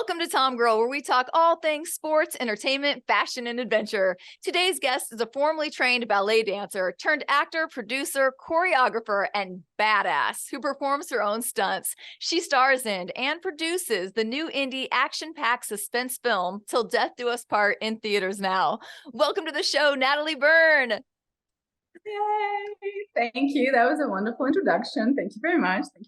Welcome to TOMGIRL, where we talk all things sports, entertainment, fashion, and adventure. Today's guest is a formerly trained ballet dancer turned actor, producer, choreographer, and badass who performs her own stunts. She stars in and produces the new indie action-packed suspense film, Till Death Do Us Part, in theaters now. Welcome to the show, Natalie Burn. Yay! Thank you. That was a wonderful introduction. Thank you very much. Thank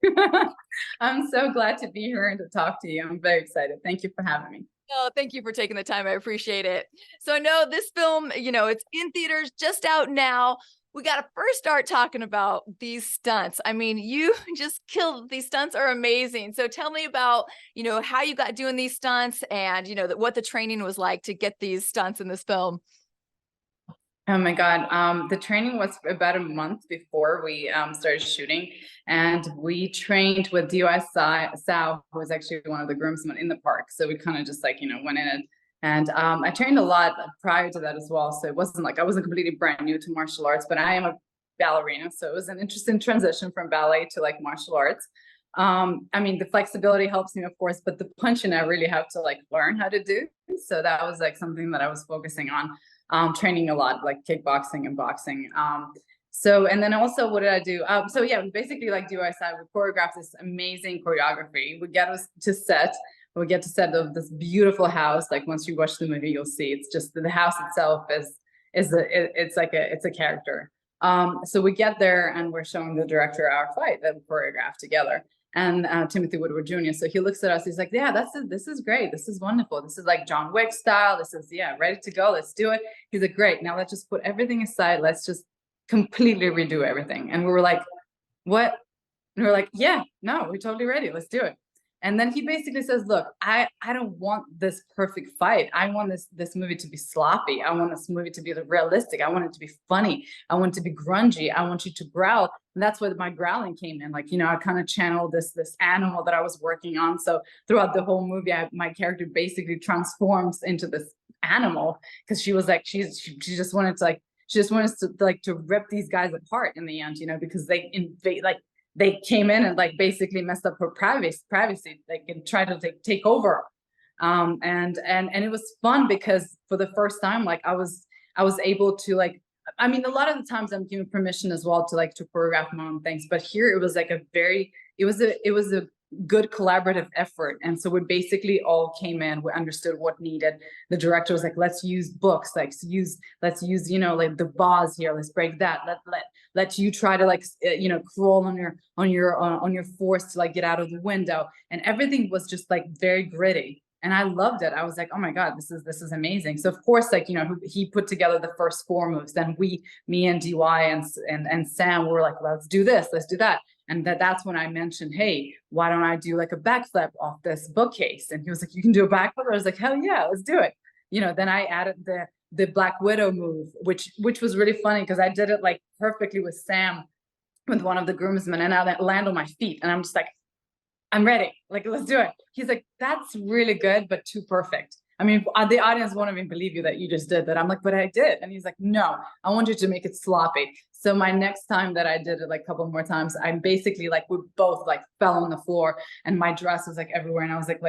you very much. I'm so glad to be here and to talk to you. I'm very excited. Thank you for having me. Oh, thank you for taking the time. I appreciate it. So I know this film, it's in theaters, just out now. We got to first start talking about these stunts. I mean, you just killed. These stunts are amazing. So tell me about, how you got doing these stunts and, what the training was like to get these stunts in this film. Oh my God. The training was about a month before we started shooting, and we trained with DOS Sal, who was actually one of the groomsmen in the park. So we kind of just went in and I trained a lot prior to that as well. So it wasn't like I wasn't completely brand new to martial arts, but I am a ballerina. So it was an interesting transition from ballet to like martial arts. I mean, the flexibility helps me, of course, but the punching I really have to like learn how to do. So that was like something that I was focusing on. Training a lot, like kickboxing and boxing. And then also, what did I do? So yeah, we basically like do our side. We choreographed this amazing choreography. We get us to set. We get to set of this beautiful house. Like once you watch the movie, you'll see it's just the house itself it's a character. So we get there and we're showing the director our fight that we choreographed together. And Timothy Woodward Jr. So he looks at us, he's like, yeah, this is great. This is wonderful. This is like John Wick style. This is, yeah, ready to go. Let's do it. He's like, great. Now let's just put everything aside. Let's just completely redo everything. And we were like, what? And we're like, yeah, no, we're totally ready. Let's do it. And then he basically says, look, I don't want this perfect fight. I want this movie to be sloppy. I want this movie to be realistic. I want it to be funny. I want it to be grungy. I want you to growl. And that's where my growling came in. Like, I kind of channeled this animal that I was working on. So throughout the whole movie, my character basically transforms into this animal because she was like, she just wanted to like, she just wanted to rip these guys apart in the end, because they invade, like, they came in and like basically messed up her privacy, like, and tried to take over. And it was fun because for the first time, like I was able to like, I mean, a lot of the times I'm given permission as well to choreograph my own things, but here it was like it was a good collaborative effort. And so we basically all came in, we understood what needed. The director was like, let's use books, let's use like the bars here, let's break that, let you try to crawl on your force to like get out of the window. And everything was just like very gritty. And I loved it. I was like, oh my God, this is amazing. So of course, he put together the first 4 moves. Then me and DY and Sam were like, let's do this, let's do that. And that's when I mentioned, hey, why don't I do like a backflip off this bookcase? And he was like, you can do a backflip? I was like, hell yeah, let's do it. Then I added the Black Widow move, which was really funny because I did it like perfectly with Sam, with one of the groomsmen, and I land on my feet. And I'm just like, I'm ready. Like, let's do it. He's like, that's really good, but too perfect. I mean, the audience won't even believe you that you just did that. I'm like, but I did. And he's like, no, I want you to make it sloppy. So my next time that I did it like a couple more times, I basically we both like fell on the floor and my dress was like everywhere. And I was like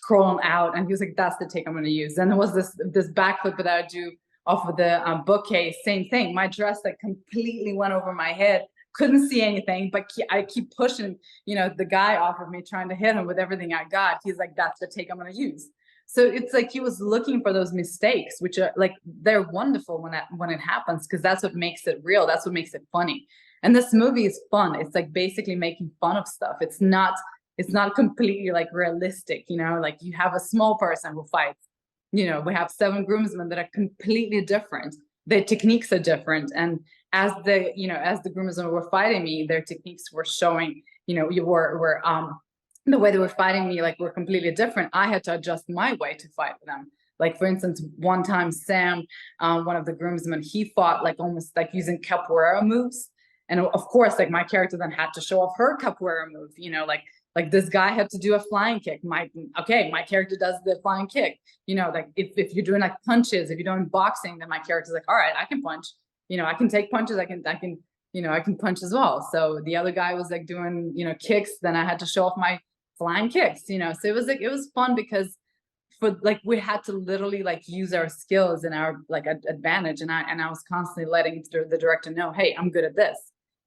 crawling out. And he was like, that's the take I'm going to use. Then there was this backflip that I would do off of the bookcase. Same thing. My dress like completely went over my head. Couldn't see anything, but I keep pushing, the guy off of me, trying to hit him with everything I got. He's like, that's the take I'm going to use. So it's like he was looking for those mistakes, which are like, they're wonderful when it happens, because that's what makes it real. That's what makes it funny. And this movie is fun. It's like basically making fun of stuff. It's not completely like realistic, like you have a small person who fights, we have 7 groomsmen that are completely different. Their techniques are different. And as the groomsmen were fighting me, their techniques were showing, the way they were fighting me, like, were completely different. I had to adjust my way to fight them. Like, for instance, one time Sam, one of the groomsmen, he fought like almost like using capoeira moves. And of course, like my character then had to show off her capoeira move, like this guy had to do a flying kick. My character does the flying kick. Like if you're doing like punches, if you're doing boxing, then my character's like, all right, I can punch. I can take punches. I can punch as well. So the other guy was like doing, kicks. Then I had to show off my flying kicks, you know. So it was like, it was fun because for like we had to literally like use our skills and our like advantage, and I was constantly letting the director know, hey, I'm good at this,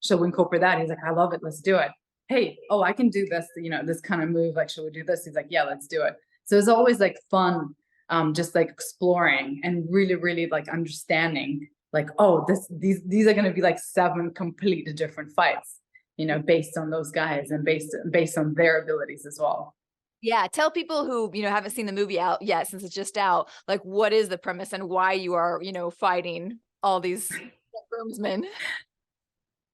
shall we incorporate that? He's like, I love it, let's do it. Hey, oh, I can do this, you know, this kind of move, like, should we do this? He's like, yeah, let's do it. So it's always like fun, just like exploring and really like understanding like, oh, these are going to be like 7 completely different fights, you know, based on those guys and based on their abilities as well. Yeah, tell people who, haven't seen the movie out yet since it's just out, like what is the premise and why you are, fighting all these groomsmen.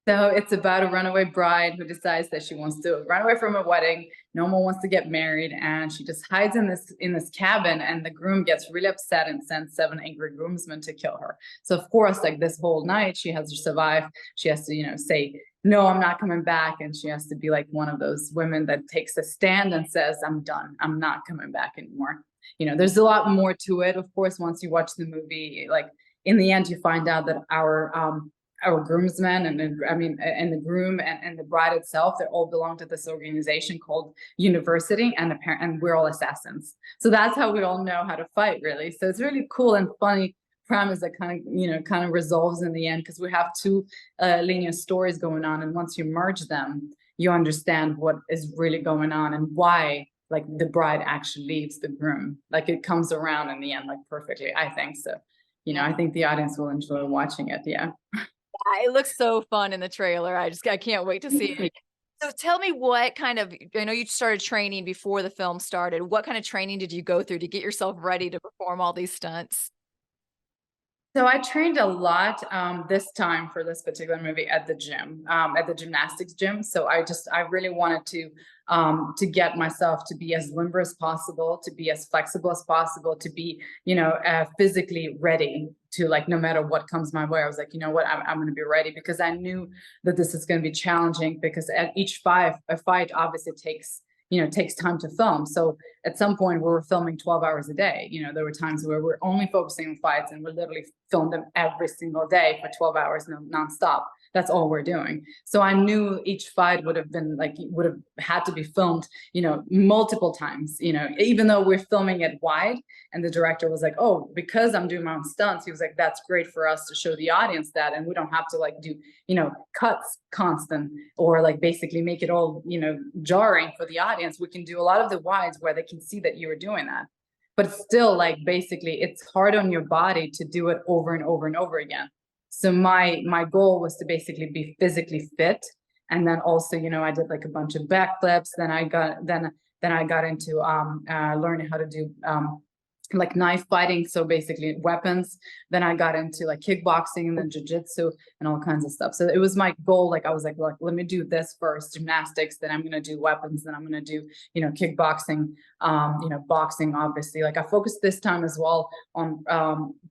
So it's about a runaway bride who decides that she wants to run away from a wedding. No one wants to get married, and she just hides in this cabin. And the groom gets really upset and sends 7 angry groomsmen to kill her. So of course, like this whole night, she has to survive. She has to, you know, say, "No, I'm not coming back," and she has to be like one of those women that takes a stand and says, "I'm done. I'm not coming back anymore." You know, there's a lot more to it. Of course, once you watch the movie, like in the end, you find out that our groomsmen and and the groom and the bride itself, they all belong to this organization called University, and we're all assassins. So that's how we all know how to fight, really. So it's really cool and funny premise that kind of resolves in the end, because we have 2 linear stories going on, and once you merge them, you understand what is really going on and why like the bride actually leaves the groom. Like it comes around in the end, like perfectly, I think so. You know, Yeah. I think the audience will enjoy watching it. Yeah. It looks so fun in the trailer. I can't wait to see it. So tell me what kind of I know you started training before the film started. What kind of training did you go through to get yourself ready to perform all these stunts? So I trained a lot this time for this particular movie at the gym, at the gymnastics gym. So I really wanted to get myself to be as limber as possible, to be as flexible as possible, to be, you know, physically ready to, like, no matter what comes my way. I was like, you know what, I'm going to be ready, because I knew that this is going to be challenging, because at each a fight obviously takes time to film. So at some point we were filming 12 hours a day. You know, there were times where we're only focusing on fights and we literally filmed them every single day for 12 hours nonstop. That's all we're doing. So I knew each fight would have had to be filmed, you know, multiple times, you know, even though we're filming it wide. And the director was like, oh, because I'm doing my own stunts, he was like, that's great for us to show the audience that, and we don't have to like do, you know, cuts constant, or like basically make it all, you know, jarring for the audience. We can do a lot of the wides where they can see that you were doing that, but still, like, basically it's hard on your body to do it over and over and over again. So my goal was to basically be physically fit. And then also, you know, I did like a bunch of backflips. Then I got into learning how to do like knife fighting, so basically weapons. Then I got into like kickboxing and then jujitsu and all kinds of stuff. So it was my goal. Like I was like, look, let me do this first, gymnastics, then I'm gonna do weapons, then I'm gonna do, you know, kickboxing, you know, boxing, obviously. Like I focused this time as well on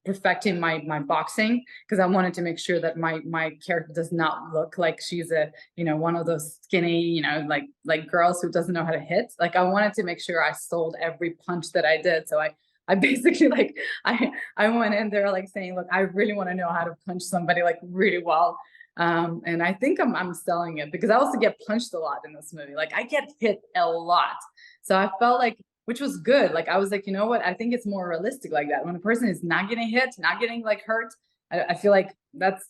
perfecting my boxing, because I wanted to make sure that my character does not look like she's a, you know, one of those skinny, you know, like girls who doesn't know how to hit. Like I wanted to make sure I sold every punch that I did. So I basically like I went in there like saying, look, I really want to know how to punch somebody like really well. And I think I'm selling it, because I also get punched a lot in this movie. Like I get hit a lot. So I felt like, which was good. Like I was like, you know what? I think it's more realistic like that. When a person is not getting hit, not getting like hurt, I feel like that's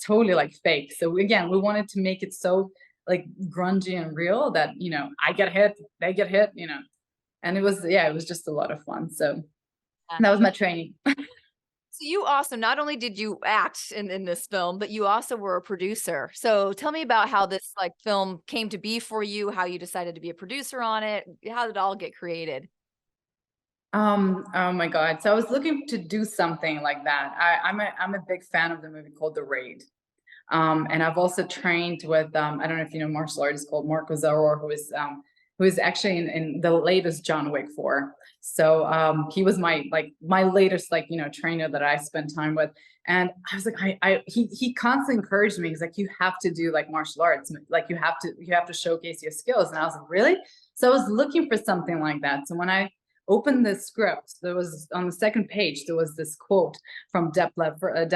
totally like fake. So again, we wanted to make it so like grungy and real that, you know, I get hit, they get hit, you know. And it was just a lot of fun. So Yeah. that was my training. So you also not only did you act in this film, but you also were a producer. So tell me about how this like film came to be for you, how you decided to be a producer on it. How did it all get created? Oh my God. So I was looking to do something like that. I'm a big fan of the movie called The Raid. And I've also trained with I don't know if you know martial artist called Marco Zaror, who is actually in the latest John Wick 4. So he was my latest, like, you know, trainer that I spent time with. And I was like, he constantly encouraged me. He's like, you have to do like martial arts, like you have to showcase your skills. And I was like, really? So I was looking for something like that. So when I opened the script, there was on the second page, there was this quote from Dep Leppard,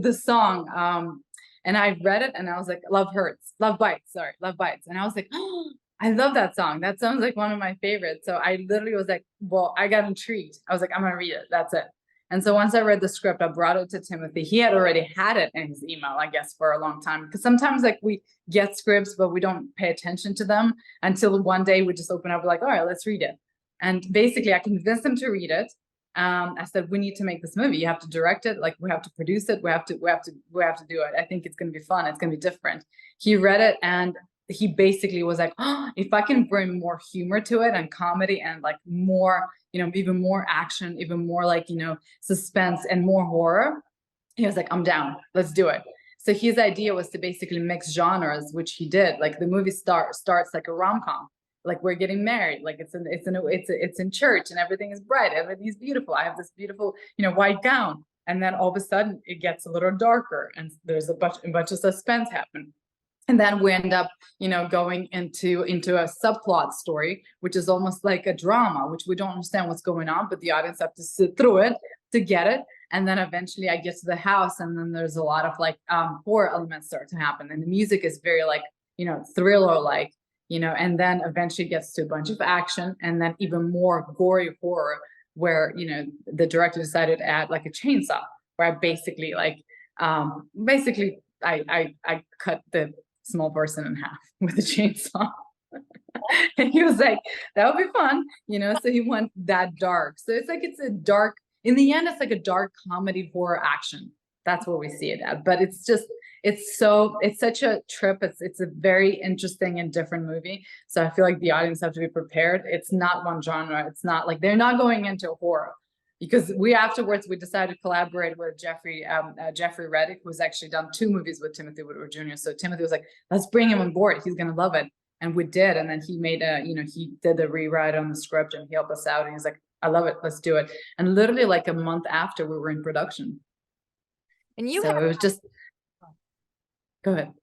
the song, And I read it and I was like, love hurts, love bites, sorry, love bites. And I was like, oh, I love that song. That sounds like one of my favorites. So I literally was like, well, I got intrigued. I was like, I'm gonna read it. That's it. And so once I read the script, I brought it to Timothy. He had already had it in his email, I guess, for a long time. Because sometimes like we get scripts, but we don't pay attention to them until one day we just open up, like, all right, let's read it. And basically I convinced him to read it. I said, we need to make this movie. You have to direct it. Like we have to produce it. We have to do it. I think it's going to be fun. It's going to be different. He read it and he basically was like, oh, if I can bring more humor to it and comedy and like more, even more action, even more like, suspense and more horror, he was like, I'm down, let's do it. So his idea was to basically mix genres, which he did. Like the movie starts like a rom-com, like we're getting married, like it's in church and everything is bright, everything is beautiful. I have this beautiful, white gown, and then all of a sudden it gets a little darker, and there's a bunch of suspense happen. And then we end up, going into a subplot story, which is almost like a drama, which we don't understand what's going on, but the audience have to sit through it to get it. And then eventually I get to the house, and then there's a lot of like horror elements start to happen, and the music is very like, thriller like, and then eventually gets to a bunch of action, and then even more gory horror, where the director decided to add like a chainsaw, where I basically like I cut the small person in half with a chainsaw. And he was like, that would be fun, so he went that dark. So it's a dark, in the end, it's like a dark comedy horror action. That's what we see it at. But it's such a trip. It's a very interesting and different movie. So I feel like the audience have to be prepared. It's not one genre. It's not like they're not going into horror. Because we decided to collaborate with Jeffrey Reddick, who's actually done 2 movies with Timothy Woodward Jr. So Timothy was like, let's bring him on board. He's going to love it. And we did. And then he made he did the rewrite on the script and he helped us out. And he's like, I love it. Let's do it. And literally like a month after, we were in production. And it was just, go ahead.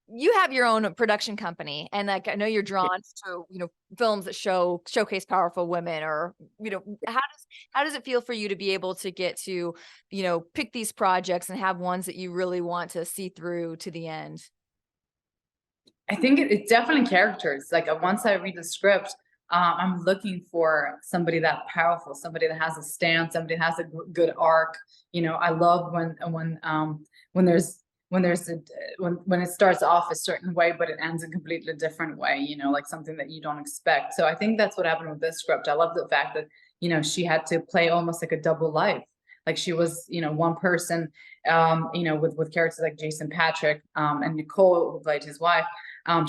You have your own production company, and like I know you're drawn to films that showcase powerful women, or how does it feel for you to be able to get to pick these projects and have ones that you really want to see through to the end? I think it's definitely characters. Like once I read the script, I'm looking for somebody that powerful, somebody that has a stance, somebody that has a good arc. I love when it starts off a certain way, but it ends a completely different way, like something that you don't expect. So I think that's what happened with this script. I love the fact that, she had to play almost like a double life. Like she was, one person, with characters like Jason Patrick, and Nicole, who played his wife.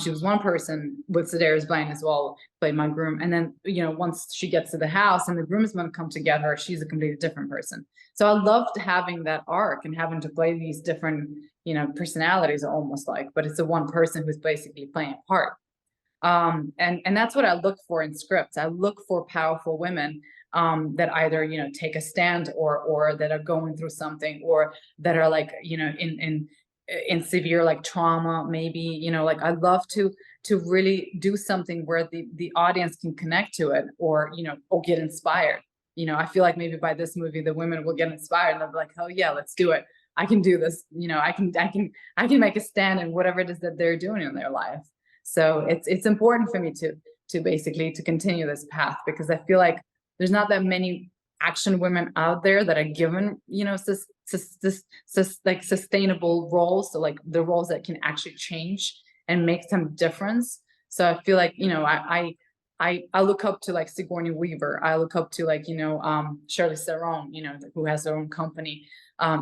She was one person with Sedaris Blaine as well, played my groom. And then, once she gets to the house and the groomsmen come to get her, she's a completely different person. So I loved having that arc and having to play these different, personalities almost like, but it's the one person who's basically playing a part. And that's what I look for in scripts. I look for powerful women that either, take a stand or that are going through something, or that are like, in severe like trauma, maybe, like I love to really do something where the audience can connect to it, or or get inspired. I feel like maybe by this movie the women will get inspired and they'll be like, oh yeah, let's do it. I can do this. I can make a stand in whatever it is that they're doing in their life. So it's important for me to basically to continue this path, because I feel like there's not that many action women out there that are given, like sustainable roles. So like the roles that can actually change and make some difference. So I feel like, I look up to like Sigourney Weaver. I look up to like, Charlize Theron, who has her own company.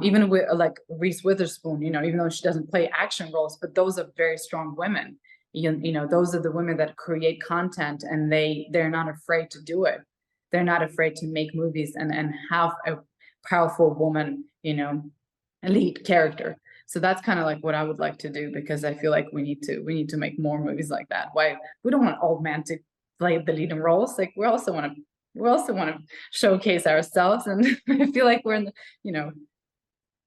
Even with like Reese Witherspoon, even though she doesn't play action roles, but those are very strong women. Those are the women that create content, and they're not afraid to do it. They're not afraid to make movies and have a powerful woman, lead character. So that's kind of like what I would like to do, because I feel like we need to make more movies like that. Why we don't want old men to play the leading roles? Like we also want to showcase ourselves, and I feel like we're in the,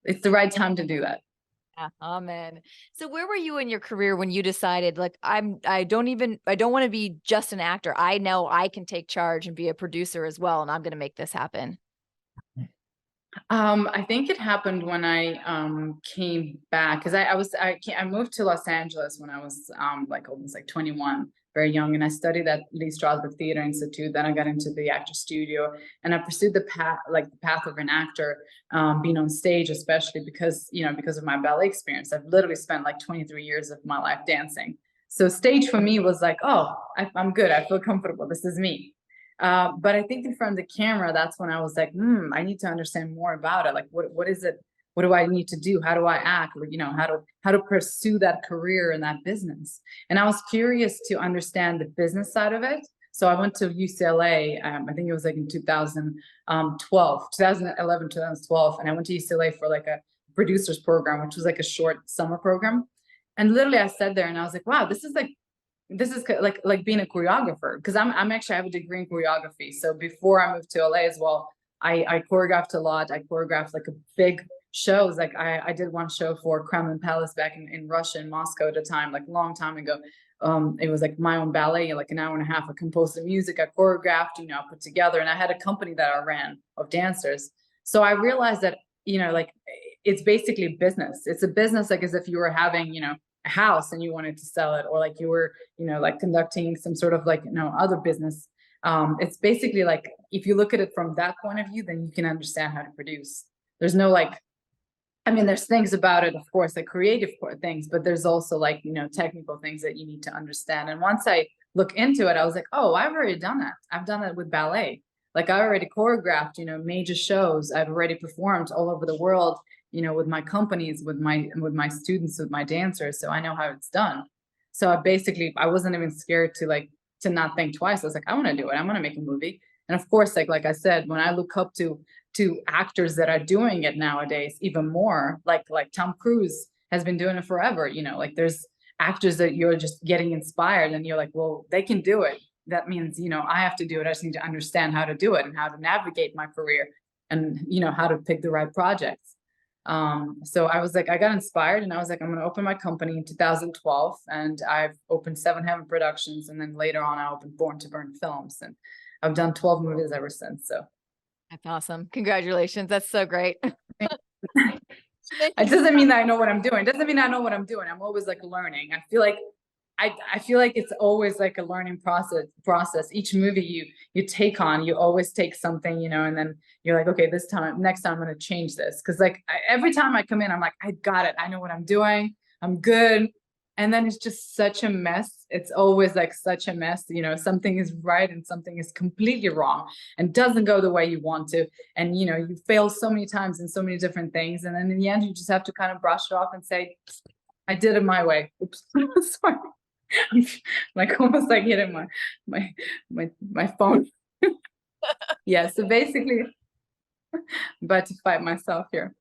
it's the right time to do that. Yeah, amen. So where were you in your career when you decided, like, I don't want to be just an actor. I know I can take charge and be a producer as well, and I'm going to make this happen? I think it happened when I came back because I moved to Los Angeles when I was like almost like 21, very young, and I studied at Lee Strasberg Theater Institute. Then I got into the actor studio, and I pursued the path of an actor, being on stage, especially because of my ballet experience. I've literally spent like 23 years of my life dancing. So stage for me was like, oh, I'm good. I feel comfortable. This is me. But I think in front of the camera, that's when I was like, I need to understand more about it. Like, what is it? What do I need to do? How do I act? Or, how to pursue that career in that business. And I was curious to understand the business side of it. So I went to UCLA. I think it was like in 2011, 2012, and I went to UCLA for like a producers program, which was like a short summer program. And literally, I sat there and I was like, wow, this is like being a choreographer, because I'm actually, I have a degree in choreography. So before I moved to LA as well, I choreographed a lot. I choreographed like a big shows. Like I did one show for Kremlin Palace back in Russia, in Moscow at a time, like a long time ago. It was like my own ballet, like an hour and a half. I composed the music, I choreographed, put together, and I had a company that I ran of dancers. So I realized that, like it's basically business. It's a business, like as if you were having, a house and you wanted to sell it, or like you were, like conducting some sort of like, other business. It's basically like, if you look at it from that point of view, then you can understand how to produce. There's no like, I mean, there's things about it, of course, like creative things, but there's also like, technical things that you need to understand. And once I look into it, I was like, oh, I've already done that. I've done that with ballet. Like I already choreographed, major shows. I've already performed all over the world, with my companies, with my students, with my dancers. So I know how it's done. So I wasn't even scared to not think twice. I was like, I want to do it. I want to make a movie. And of course, like I said, when I look up to actors that are doing it nowadays, even more, like Tom Cruise has been doing it forever. Like there's actors that you're just getting inspired, and you're like, well, they can do it. That means, I have to do it. I just need to understand how to do it and how to navigate my career, and how to pick the right projects. So I was like, I got inspired, and I was like, I'm going to open my company in 2012, and I've opened Seven Heaven Productions, and then later on I opened Born to Burn Films, and I've done 12 movies ever since. So That's awesome. Congratulations. That's so great. it doesn't mean that I know what I'm doing. It doesn't mean I know what I'm doing. I'm always like learning. I feel like it's always like a learning process. Each movie you take on, you always take something, and then you're like, okay, next time I'm going to change this. Cause like every time I come in, I'm like, I got it. I know what I'm doing. I'm good. And then it's just such a mess. It's always like such a mess. Something is right and something is completely wrong and doesn't go the way you want to. And, you fail so many times in so many different things. And then in the end, you just have to kind of brush it off and say, I did it my way. Oops. Sorry. I'm like almost like hitting my phone. Yeah, so basically, but to fight myself here.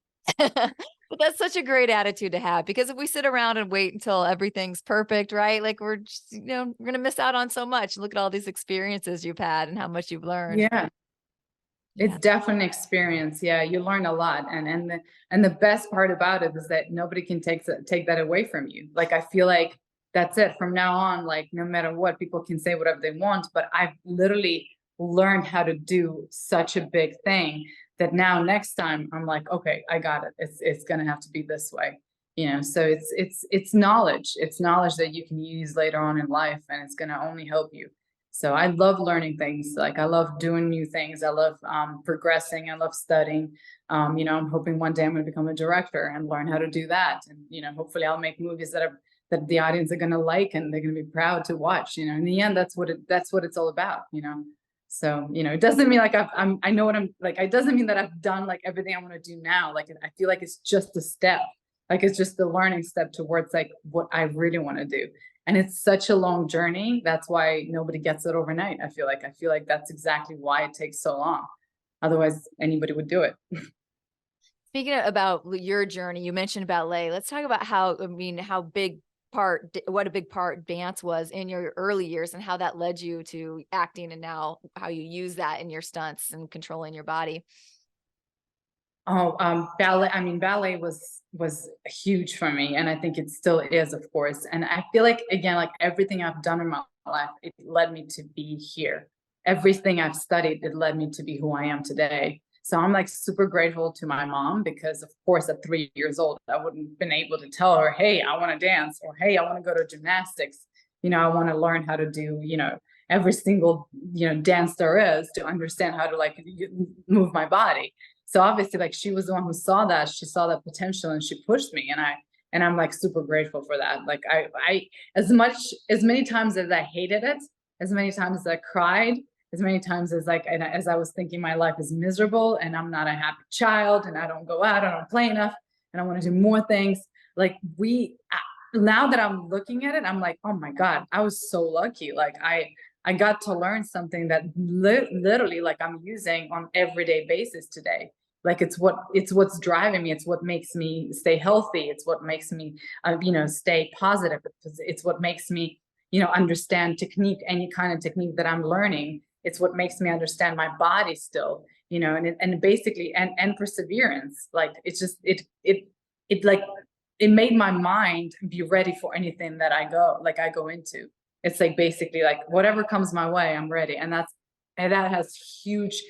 But that's such a great attitude to have, because if we sit around and wait until everything's perfect, right? Like we're just, we're going to miss out on so much. Look at all these experiences you've had and how much you've learned. Yeah, it's definitely an experience. Yeah, you learn a lot, and the best part about it is that nobody can take that away from you. Like I feel like that's it from now on. Like no matter what, people can say whatever they want, but I've literally learned how to do such a big thing that now next time I'm like, okay, I got it. It's gonna have to be this way. So it's knowledge. It's knowledge that you can use later on in life, and it's gonna only help you. So I love learning things. Like I love doing new things. I love progressing. I love studying. I'm hoping one day I'm going to become a director and learn how to do that. And hopefully I'll make movies that the audience are going to like and they're going to be proud to watch. In the end, that's what it's all about. So it doesn't mean like I know what I'm like. It doesn't mean that I've done like everything I want to do now. Like I feel like it's just a step. Like it's just the learning step towards like what I really want to do. And it's such a long journey. That's why nobody gets it overnight. I feel like that's exactly why it takes so long. Otherwise, anybody would do it. Speaking about your journey, you mentioned ballet. Let's talk about what a big part dance was in your early years, and how that led you to acting, and now how you use that in your stunts and controlling your body. Oh, ballet. I mean, ballet was huge for me, and I think it still is, of course. And I feel like again, like everything I've done in my life, it led me to be here. Everything I've studied, it led me to be who I am today. So I'm like super grateful to my mom, because of course at 3 years old, I wouldn't have been able to tell her, hey, I want to dance, or hey, I want to go to gymnastics. I want to learn how to do, every single, dance there is, to understand how to like move my body. So obviously like she was the one who saw that, she saw that potential, and she pushed me, and I'm like super grateful for that. Like I as many times as I hated it, as many times as I cried, as many times as like, and as I was thinking my life is miserable and I'm not a happy child and I don't go out, I don't play enough, and I want to do more things. Like now that I'm looking at it, I'm like, oh my God, I was so lucky. Like I got to learn something that literally like I'm using on everyday basis today. Like it's what's driving me. It's what makes me stay healthy. It's what makes me, stay positive. It's what makes me, understand technique, any kind of technique that I'm learning. It's what makes me understand my body still, and basically, and perseverance. Like it's just, it like, it made my mind be ready for anything that I go into. It's like basically like whatever comes my way, I'm ready. And that has huge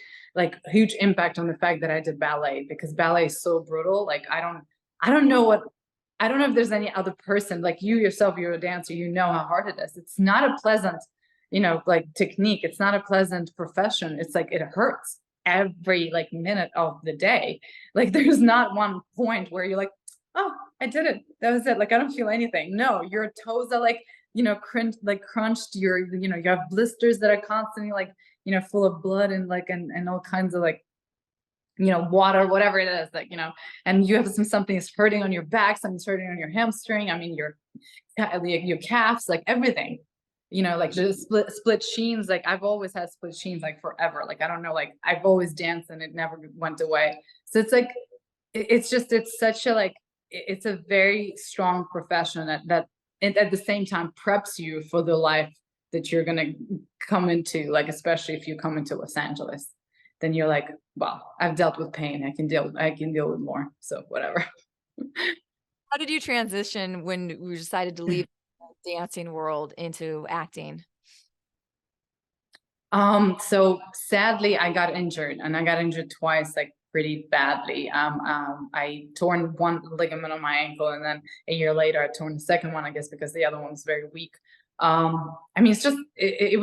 impact on the fact that I did ballet, because ballet is so brutal. Like I don't know what, I don't know if there's any other person like you yourself, you're a dancer, how hard it is. It's not a pleasant, like technique. It's not a pleasant profession. It's like, it hurts every like minute of the day. Like there's not one point where you're like, oh, I did it. That was it. Like, I don't feel anything. No, your toes are like, crunched. You have blisters that are constantly like, full of blood and like, and all kinds of like, water, whatever it is, like, and you have something's hurting on your back, something's hurting on your hamstring. I mean, your calves, like everything, like just split sheens. Like I've always had split sheens like forever. Like, I don't know, like I've always danced and it never went away. So it's like, it's such a like, it's a very strong profession that and at the same time preps you for the life that you're going to come into, like especially if you come into Los Angeles, then you're like, well, I've dealt with pain, I can deal with more, so whatever. How did you transition when you decided to leave the dancing world into acting? So sadly I got injured, and I got injured twice, like pretty badly. I torn one ligament on my ankle, and then a year later I torn the second one, I guess because the other one was very weak. I mean, it's just, it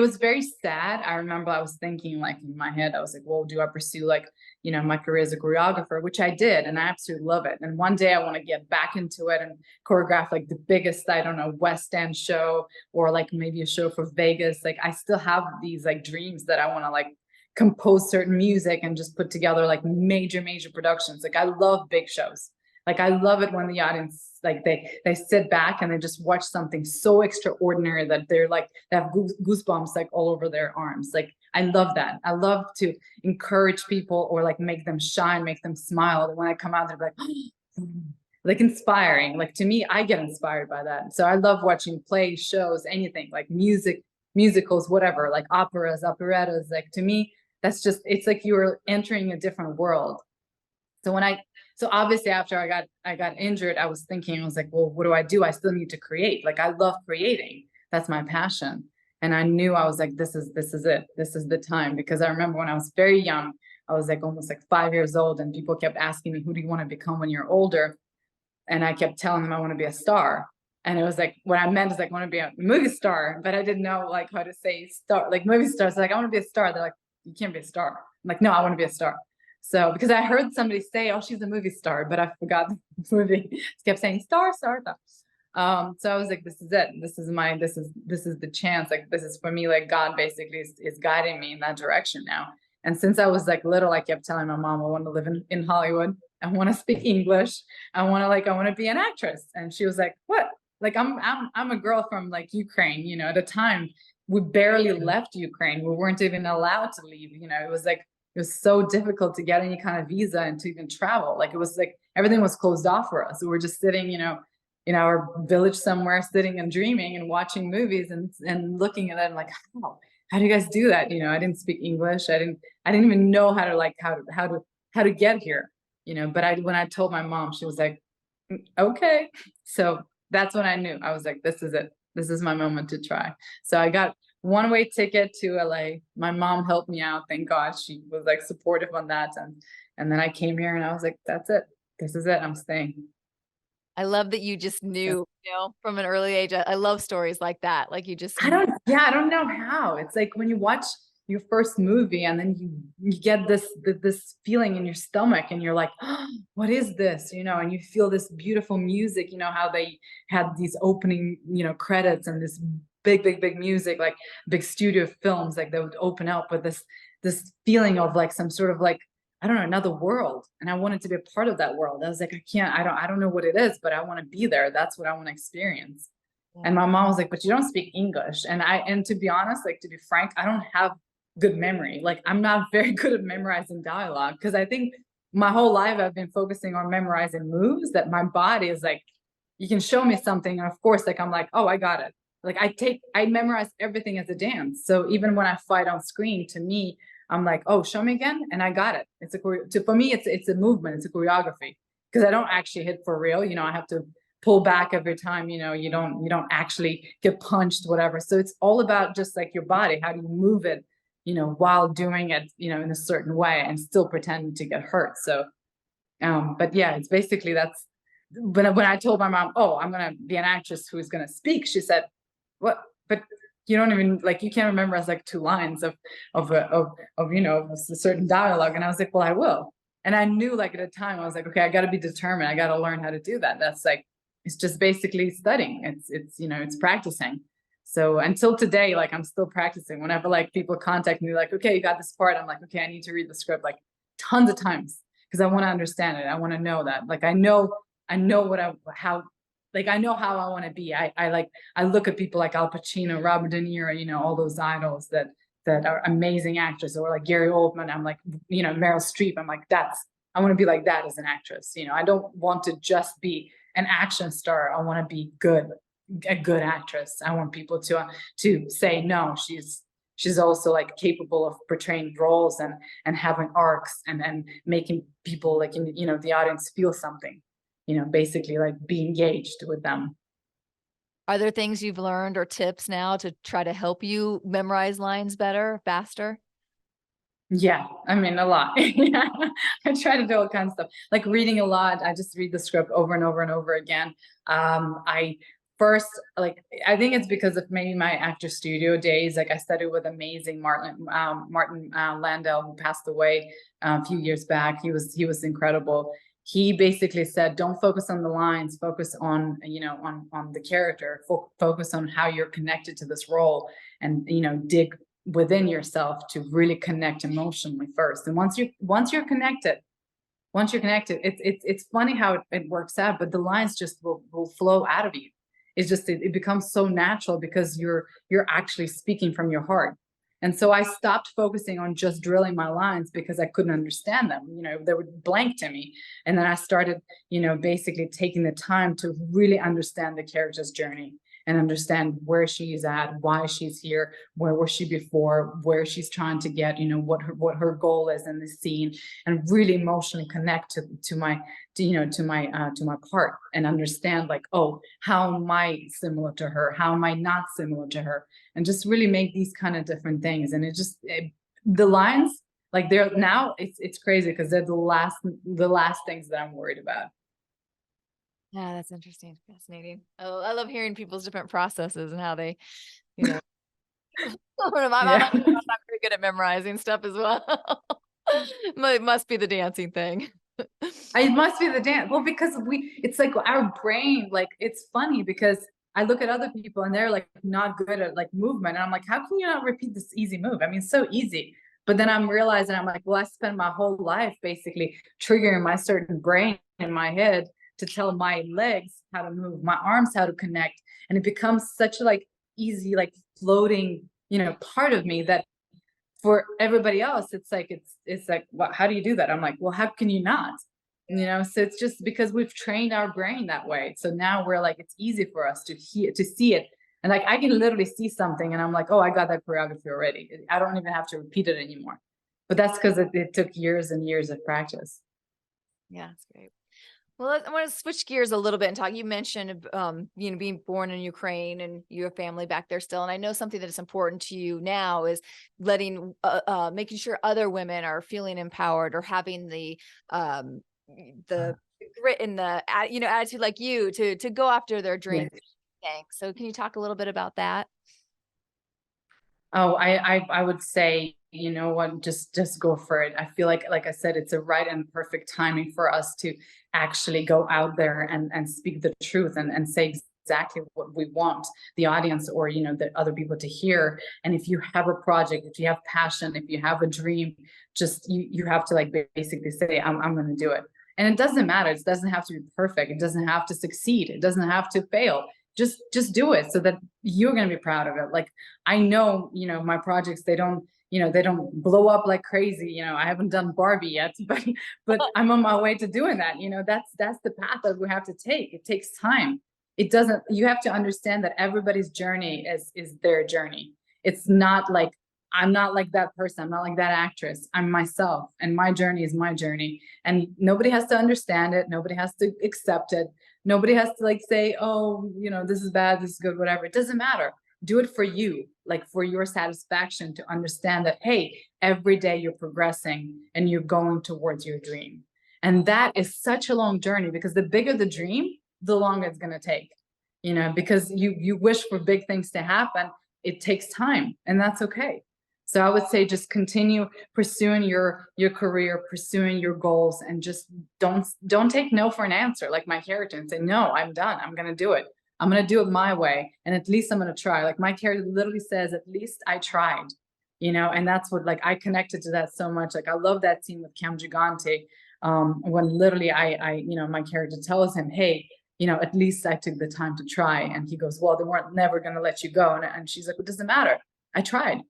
was very sad. I remember I was thinking like in my head, I was like, well, do I pursue like, my career as a choreographer, which I did, and I absolutely love it. And one day I want to get back into it and choreograph like the biggest, I don't know, West End show, or like maybe a show for Vegas. Like I still have these like dreams that I want to like compose certain music and just put together like major productions. Like I love big shows. Like I love it when the audience, like they sit back and they just watch something so extraordinary that they're like, they have goosebumps like all over their arms. Like I love that. I love to encourage people, or like make them shine, make them smile. When I come out, they're like, like inspiring. Like to me, I get inspired by that. So I love watching plays, shows, anything like musicals, whatever, like operas, operettas. Like to me, that's just, it's like you're entering a different world. So so obviously after I got injured, I was thinking, I was like, well, what do? I still need to create. Like I love creating. That's my passion. And I knew, I was like, this is it. This is the time. Because I remember when I was very young, I was like almost like 5 years old, and people kept asking me, who do you want to become when you're older? And I kept telling them I want to be a star. And it was like, what I meant is like, I want to be a movie star, but I didn't know like how to say star, like movie stars. Like, I want to be a star. They're like, you can't be a star. I'm like, no, I want to be a star. So because I heard somebody say, oh, she's a movie star, but I forgot the movie. Kept saying star, star, star. So I was like, this is it. This is the chance. Like, this is for me, like God basically is guiding me in that direction now. And since I was like little, I kept telling my mom, I want to live in Hollywood. I want to speak English. I want to be an actress. And she was like, what? Like, I'm a girl from like Ukraine, at the time we barely left Ukraine. We weren't even allowed to leave. It was so difficult to get any kind of visa and to even travel. Like, it was like everything was closed off for us. We were just sitting, in our village somewhere, sitting and dreaming and watching movies and looking at it and like, how do you guys do that? I didn't speak English. I didn't even know how to get here, but when I told my mom, she was like, okay. So that's when I knew. I was like, this is it. This is my moment to try. So I got one-way ticket to LA. My mom helped me out. Thank God. She was like supportive on that. And then I came here and I was like, that's it. This is it. I'm staying. I love that you just knew, from an early age. I love stories like that. Like you just Yeah, I don't know how. It's like when you watch your first movie and then you get this feeling in your stomach and you're like, oh, what is this? And you feel this beautiful music, how they had these opening, credits and this big music, like big studio films, like they would open up with this feeling of like some sort of like, I don't know, another world. And I wanted to be a part of that world. I was like, I don't know what it is, but I want to be there. That's what I want to experience. And my mom was like, but you don't speak English. And to be honest, like to be frank, I don't have good memory. Like I'm not very good at memorizing dialogue because I think my whole life I've been focusing on memorizing moves that my body is like, you can show me something. And of course, like I'm like, oh, I got it. Like I memorize everything as a dance. So even when I fight on screen, to me, I'm like, oh, show me again. And I got it. For me, it's a movement, it's a choreography. Because I don't actually hit for real. I have to pull back every time, you don't actually get punched, whatever. So it's all about just like your body, how do you move it, while doing it, in a certain way and still pretending to get hurt. So but yeah, it's basically that's when I told my mom, oh, I'm gonna be an actress who's gonna speak, she said, what? But you don't even like you can't remember as like two lines of a certain dialogue. And I was like, well, I will. And I knew like at a time I was like, okay, I got to be determined. I got to learn how to do that. That's like it's just basically studying. It's practicing. So until today, like I'm still practicing. Whenever like people contact me, like, okay, you got this part, I'm like, okay, I need to read the script like tons of times because I want to understand it. I want to know that. Like I know I know how I want to be. I look at people like Al Pacino, Robert De Niro, all those idols that are amazing actors, or like Gary Oldman. I'm like, Meryl Streep. I'm like, I want to be like that as an actress. I don't want to just be an action star. I want to be a good actress. I want people to say, no, she's also like capable of portraying roles and having arcs and making people like the audience feel something. Basically like be engaged with them. Are there things you've learned or tips now to try to help you memorize lines better, faster? Yeah, I mean, a lot. Yeah. I try to do all kinds of stuff, like reading a lot. I just read the script over and over and over again. I first, like, I think it's because of maybe my actor studio days. Like, I studied with amazing Martin Landau, who passed away a few years back. He was incredible. He basically said, don't focus on the lines, focus on, on the character, focus on how you're connected to this role, and, dig within yourself to really connect emotionally first. And once you're connected, it's funny how it works out, but the lines just will flow out of you. It's just it becomes so natural because you're actually speaking from your heart. And so I stopped focusing on just drilling my lines because I couldn't understand them. They would blank to me. And then I started, basically taking the time to really understand the character's journey and understand where she's at, why she's here, where was she before, where she's trying to get, what her goal is in this scene, and really emotionally connect to my part and understand like, oh, how am I similar to her? How am I not similar to her? And just really make these kind of different things. And the lines, like they're now, it's crazy because they're the last things that I'm worried about. Yeah, that's interesting. Fascinating. I love hearing people's different processes and how they, you know, I'm Yeah. not very good at memorizing stuff as well. It must be the dancing thing. It must be the dance. Well, because it's like our brain, like it's funny because I look at other people and they're like not good at like movement. And I'm like, how can you not repeat this easy move? I mean, it's so easy. But then I'm realizing I'm like, well, I spent my whole life basically triggering my certain brain in my head to tell my legs how to move, my arms how to connect. And it becomes such a like easy, like floating, part of me that for everybody else, it's like, well, how do you do that? I'm like, well, how can you not? So it's just because we've trained our brain that way. So now we're like, it's easy for us to see it. And like, I can literally see something and I'm like, oh, I got that choreography already. I don't even have to repeat it anymore. But that's because it took years and years of practice. Yeah, that's great. Well, I want to switch gears a little bit and talk. You mentioned, being born in Ukraine and you have family back there still. And I know something that is important to you now is making sure other women are feeling empowered or having um, the grit and attitude like you to go after their Yeah. dreams. So can you talk a little bit about that? Oh, I would say, you know what, just go for it. I feel like I said, it's a right and perfect timing for us to actually go out there and speak the truth and say exactly what we want the audience or the other people to hear. And if you have a project, if you have passion, if you have a dream, just you have to like basically say, I'm gonna do it. And it doesn't matter. It doesn't have to be perfect. It doesn't have to succeed. It doesn't have to fail. Just do it so that you're gonna be proud of it. Like I know, my projects, they don't blow up like crazy. I haven't done Barbie yet, but I'm on my way to doing that. That's the path that we have to take. It takes time. It doesn't, you have to understand that everybody's journey is their journey. It's not like I'm not like that person. I'm not like that actress. I'm myself, and my journey is my journey. And nobody has to understand it. Nobody has to accept it. Nobody has to like say, oh, this is bad, this is good, whatever. It doesn't matter. Do it for you, like for your satisfaction, to understand that, hey, every day you're progressing and you're going towards your dream. And that is such a long journey, because the bigger the dream, the longer it's going to take, because you wish for big things to happen. It takes time, and that's okay. So I would say just continue pursuing your career, pursuing your goals, and just don't take no for an answer, like my character, and say, no, I'm done, I'm going to do it. I'm going to do it my way. And at least I'm going to try. Like my character literally says, at least I tried, and that's what, like, I connected to that so much. Like, I love that scene with Cam Gigante, when literally my character tells him, hey, at least I took the time to try. And he goes, well, they weren't never going to let you go. And she's like, it doesn't matter. I tried.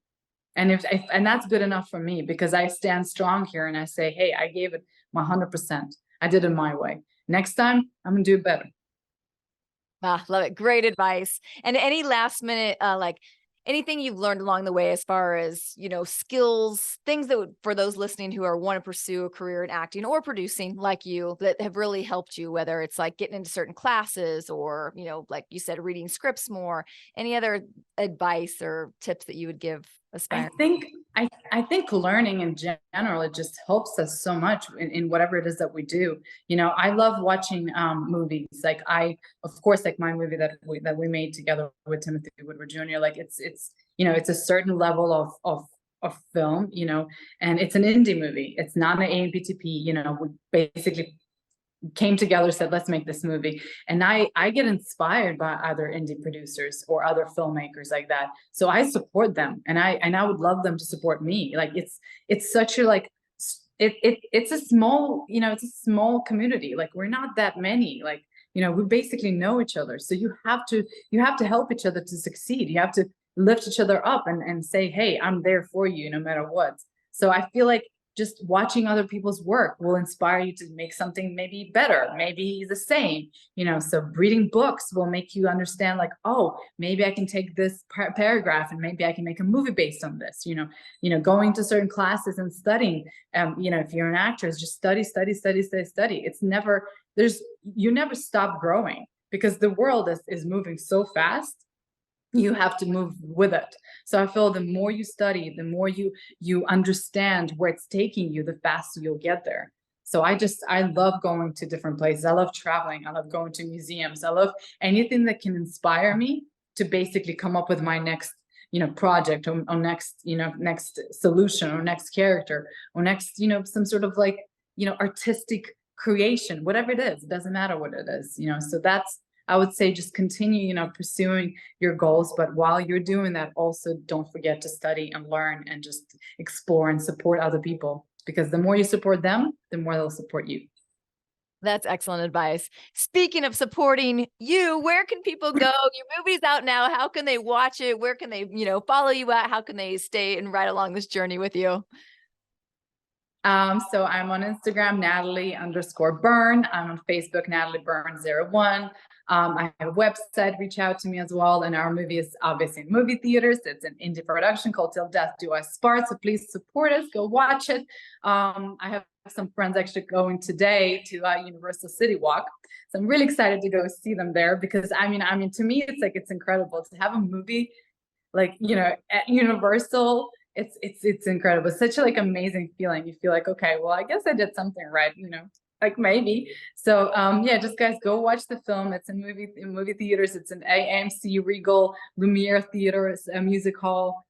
And and that's good enough for me, because I stand strong here and I say, hey, I gave it my 100%. I did it my way. Next time, I'm going to do it better. Ah, love it. Great advice. And any last minute, anything you've learned along the way as far as, skills, things that for those listening who are want to pursue a career in acting or producing like you that have really helped you, whether it's like getting into certain classes or, like you said, reading scripts more, any other advice or tips that you would give I aspiring? think I think learning in general, it just helps us so much in whatever it is that we do. I love watching movies. Like of course, like my movie that we made together with Timothy Woodward Jr. Like it's a certain level of film, and it's an indie movie. It's not an AMPTP. We basically came together, said, let's make this movie. And I get inspired by other indie producers or other filmmakers like that, so I support them, and I would love them to support me. Like it's such a like it's a small, it's a small community. Like we're not that many. Like, we basically know each other, so you have to help each other to succeed. You have to lift each other up and say, hey, I'm there for you no matter what. So I feel like just watching other people's work will inspire you to make something maybe better, maybe the same. So reading books will make you understand, like, oh, maybe I can take this paragraph and maybe I can make a movie based on this. Going to certain classes and studying. If you're an actress, just study, study, study, study, study. It's never there's you never stop growing, because the world is moving so fast. You have to move with it. So I feel the more you study, the more you understand where it's taking you, the faster you'll get there. So I love going to different places. I love traveling. I love going to museums. I love anything that can inspire me to basically come up with my next project, or next next solution, or next character, or next some sort of like artistic creation, whatever it is. It doesn't matter what it is. So that's, I would say, just continue, pursuing your goals. But while you're doing that, also don't forget to study and learn and just explore and support other people, because the more you support them, the more they'll support you. That's excellent advice. Speaking of supporting you, where can people go? Your movie's out now. How can they watch it? Where can they, follow you at? How can they stay and ride along this journey with you? So I'm on Instagram, Natalie_Burn. I'm on Facebook, Natalie Burn01. I have a website, reach out to me as well. And our movie is obviously in movie theaters. It's an indie production called Till Death Do US. So please support us, go watch it. I have some friends actually going today to Universal City Walk. So I'm really excited to go see them there because I mean, to me, it's like, it's incredible to have a movie like, at Universal. It's incredible. It's such a like amazing feeling. You feel like, okay, well, I guess I did something right, like maybe. So yeah, just guys, go watch the film. It's in movie theaters. It's in AMC, Regal, Lumiere Theaters, a music hall.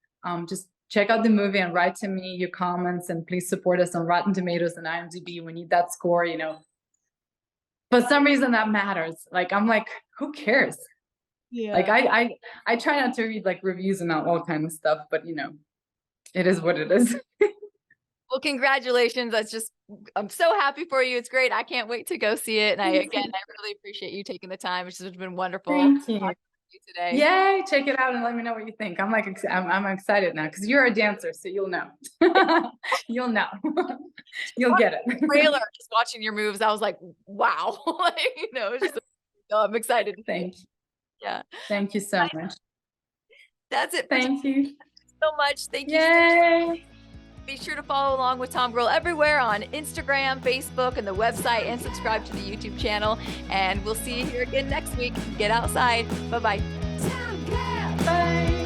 Just check out the movie and write to me your comments, and please support us on Rotten Tomatoes and IMDb. We need that score, For some reason that matters. Like, I'm like, who cares? Yeah. Like I try not to read like reviews and all kind of stuff, but it is what it is. Well, congratulations. I'm so happy for you. It's great. I can't wait to go see it. And I really appreciate you taking the time. It's just been wonderful. Thank you. Today. Yay, check it out and let me know what you think. I'm like, I'm excited now because you're a dancer, so you'll know. You'll know. You'll get it. Trailer, just watching your moves, I was like, wow. I'm excited. Thank you. Yeah. Thank you so much. That's it. Thank you so much. Thank you. Yay. Be sure to follow along with TOMGIRL everywhere on Instagram, Facebook, and the website, and subscribe to the YouTube channel. And we'll see you here again next week. Get outside. Bye-bye. Bye.